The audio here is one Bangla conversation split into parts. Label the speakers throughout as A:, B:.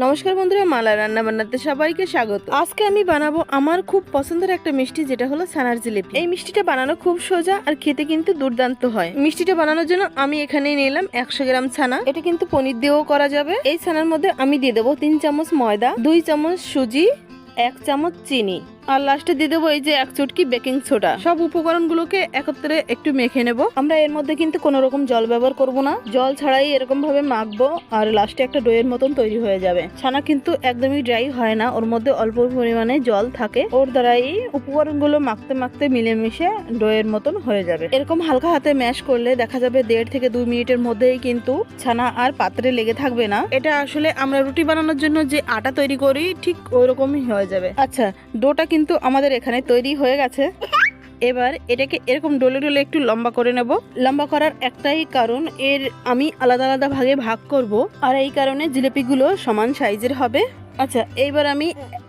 A: নমস্কার বন্ধুরা, মালা রান্না বান্নাতে সবাইকে স্বাগত। আজকে আমি বানাবো আমার খুব পছন্দের একটা মিষ্টি, যেটা হলো ছানার জিলিপি। এই মিষ্টিটা বানানো খুব সোজা আর খেতে কিন্তু দুর্দান্ত হয়। মিষ্টিটা বানানোর জন্য আমি এখানে নিলাম 100 গ্রাম ছানা। এটা কিন্তু পনির দিয়েও করা যাবে। এই ছানার মধ্যে আমি দিয়ে দেবো 3 চামচ ময়দা, 2 চামচ সুজি, 1 চামচ চিনি, আর লাস্টে দিয়ে দেবো এই যে 1 চুটকি বেকিং সোডা। সব উপকরণগুলোকে একত্রে একটু মেখে নেব। আমরা এর মধ্যে কিন্তু কোনো রকম জল ব্যবহার করব না, জল ছাড়াই এরকম ভাবে মাখবো আর লাস্টে একটা ডোয়ের মতন তৈরি হয়ে যাবে। ছানা কিন্তু একদমই ড্রাই হয় না, ওর মধ্যে অল্প পরিমাণে জল থাকে, ওর দ্বারাই উপকরণগুলো মাখতে মাখতে মিলেমিশে ডোয়ের মতন হয়ে যাবে। এরকম হালকা হাতে ম্যাশ করলে দেখা যাবে 1.5 থেকে 2 মিনিটের মধ্যেই কিন্তু ছানা আর পাত্রে লেগে থাকবে না। এটা আসলে আমরা রুটি বানানোর জন্য যে আটা তৈরি করি ঠিক ওইরকমই হয়ে যাবে। আচ্ছা, ডোটা কিন্তু আমাদের এখানে তৈরি হয়ে গেছে। এবার এটাকে এরকম ডলে ডলে একটু লম্বা করে নেব। লম্বা করার একটাই কারণ, এর আমি আলাদা আলাদা ভাগে ভাগ করব, আর এই কারণে জিলিপিগুলো সমান সাইজের হবে। আচ্ছা, এইবার আমি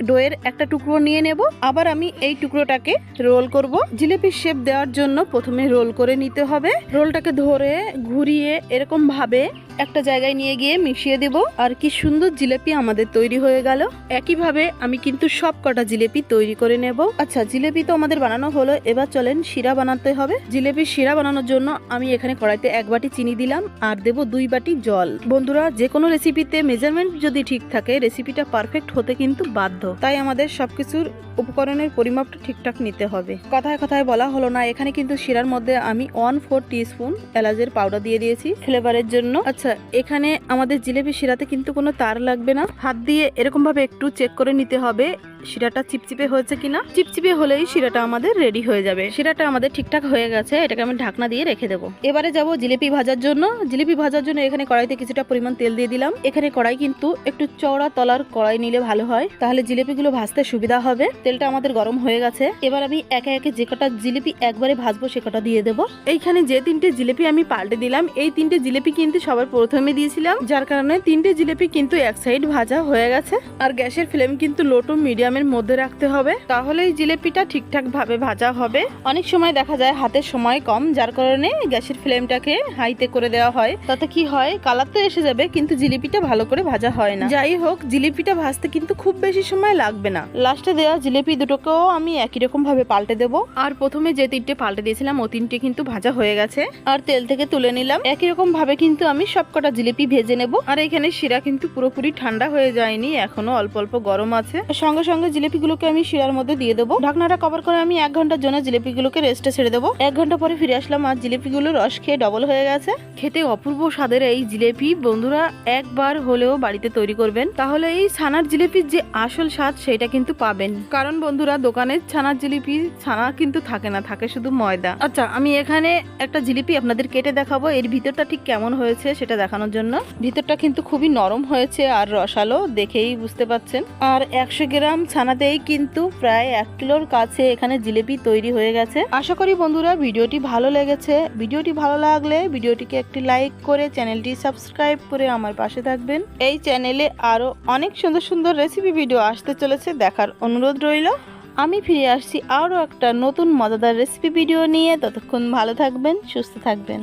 A: ডোয়ের একটা টুকরো নিয়ে নেব, আবার আমি এই টুকরোটাকে রোল করব। জিলিপির শেপ দেওয়ার জন্য প্রথমে রোল করে নিতে হবে। রোলটাকে ধরে ঘুরিয়ে এরকম ভাবে একটা জায়গায় নিয়ে গিয়ে মিশিয়ে দেব, আর কি সুন্দর জিলিপি আমাদের তৈরি হয়ে গেল। একইভাবে আমি কিন্তু সব কটা জিলিপি তৈরি করে নেব। আচ্ছা, জিলিপি তো আমাদের বানানো হলো, এবার চলেন শিরা বানাতে হবে। জিলিপির শিরা বানানোর জন্য আমি এখানে কড়াইতে 1 বাটি চিনি দিলাম আর দেব 2 বাটি জল। বন্ধুরা, যে কোনো রেসিপিতে মেজারমেন্ট যদি ঠিক থাকে, রেসিপিটা পারফেক্ট হতে কিন্তু বাধ্য। তাই আমাদের সবকিছুর উপকরণের পরিমাপটা ঠিকঠাক নিতে হবে। কথায় কথায় বলা হলো না, এখানে কিন্তু শিরার মধ্যে আমি 1/4 টিস্পুন এলাচের পাউডার দিয়ে দিয়েছি ফ্লেভারের জন্য। আচ্ছা, এখানে আমাদের জিলিপি শিরাতে কিন্তু কোনো তার লাগবে না। হাত দিয়ে এরকম ভাবে একটু চেক করে নিতে হবে শিরাটা চিপচিপে হয়েছে কিনা। চিপচিপে হলেই শিরাটা আমাদের রেডি হয়ে যাবে। শিরাটা আমাদের ঠিকঠাক হয়ে গেছে, এটাকে আমি ঢাকনা দিয়ে রেখে দেবো। এবারে যাব জিলিপি ভাজার জন্য। জিলিপি ভাজার জন্য এখানে কড়াইতে কিছুটা পরিমাণ তেল দিয়ে দিলাম। এখানে কড়াই কিন্তু একটু চওড়া তলার কড়াই নিলে ভালো হয়, তাহলে জিলিপিগুলো ভাজতে সুবিধা হবে। তেলটা আমাদের গরম হয়ে গেছে। এবার আমি একে একে যে কটা জিলিপি একবারে ভাজবো সে কটা দিয়ে দেবো। এইখানে যে 3টে জিলিপি আমি পাল্টে দিলাম, এই 3টে জিলিপি কিন্তু সবার প্রথমে দিয়েছিলাম, যার কারণে 3টে জিলিপি কিন্তু এক সাইড ভাজা হয়ে গেছে। আর গ্যাসের ফ্লেম কিন্তু লো টু মিডিয়ামের মধ্যে রাখতে হবে, তাহলে এই জিলিপিটা ঠিকঠাক ভাবে ভাজা হবে। অনেক সময় দেখা যায় হাতের সময় কম, যার কারণে গ্যাসের ফ্লেমটাকে হাইতে করে দেওয়া হয়। তাতে কি হয়, কালার তো এসে যাবে কিন্তু জিলিপিটা ভালো করে ভাজা হয় না। যাই হোক, জিলিপিটা ভাজতে কিন্তু খুব বেশি সময় লাগবে না। লাস্টে দেওয়া জিলিপি দুটোকেও আমি একই রকম ভাবে পাল্টে দেবো। আর প্রথমে যে 3টে পাল্টে দিয়েছিলাম ও 3টে কিন্তু ভাজা হয়ে গেছে, আর তেল থেকে তুলে নিলাম। একই রকম ভাবে কিন্তু আমি সবকটা জিলিপি ভেজে নেব। আর এখানে শিরা কিন্তু পুরোপুরি ঠান্ডা হয়ে যায়নি, এখনো অল্প অল্প গরম আছে। সঙ্গে সঙ্গে জিলিপিগুলোকে আমি শিরার মধ্যে দিয়ে দেবো। ঢাকনাটা কভার করে আমি 1 ঘন্টার জন্য জিলিপিগুলোকে রেস্টে ছেড়ে দেবো। 1 ঘন্টা পরে ফিরে আসলাম, আর জিলিপিগুলোর রস খেয়ে ডবল হয়ে গেছে। খেতে অপূর্ব স্বাদের এই জিলিপি বন্ধুরা একবার হলেও বাড়িতে তৈরি করবেন, তাহলে এই ছানার জিলিপির যে আসল স্বাদ সেটা কিন্তু পাবেন। কারণ বন্ধুরা, দোকানের ছানার জিলিপি ছানা কিন্তু থাকে না, থাকে শুধু ময়দা। আচ্ছা, আমি এখানে একটা জিলিপি আপনাদের কেটে দেখাবো, এর ভিতরটা ঠিক কেমন হয়েছে সেটা দেখানোর জন্য। ভিতরটা কিন্তু খুবই নরম হয়েছে আর রসালো, দেখেই বুঝতে পাচ্ছেন। আর 100 গ্রাম ছানাতেই কিন্তু প্রায় 1 কিলোর কাছে এখানে জিলিপি তৈরি হয়ে গেছে। আশা করি বন্ধুরা ভিডিওটি ভালো লেগেছে। ভিডিওটি ভালো লাগলে ভিডিওটিকে একটি লাইক করে চ্যানেলটি সাবস্ক্রাইব করে আমার পাশে থাকবেন। এই চ্যানেলে আরো অনেক সুন্দর সুন্দর রেসিপি ভিডিও আসতে চলেছে, দেখার অনুরোধ রইল। আমি ফিরে আসছি আরো একটা নতুন মজাদার রেসিপি ভিডিও নিয়ে। ততক্ষণ ভালো থাকবেন, সুস্থ থাকবেন।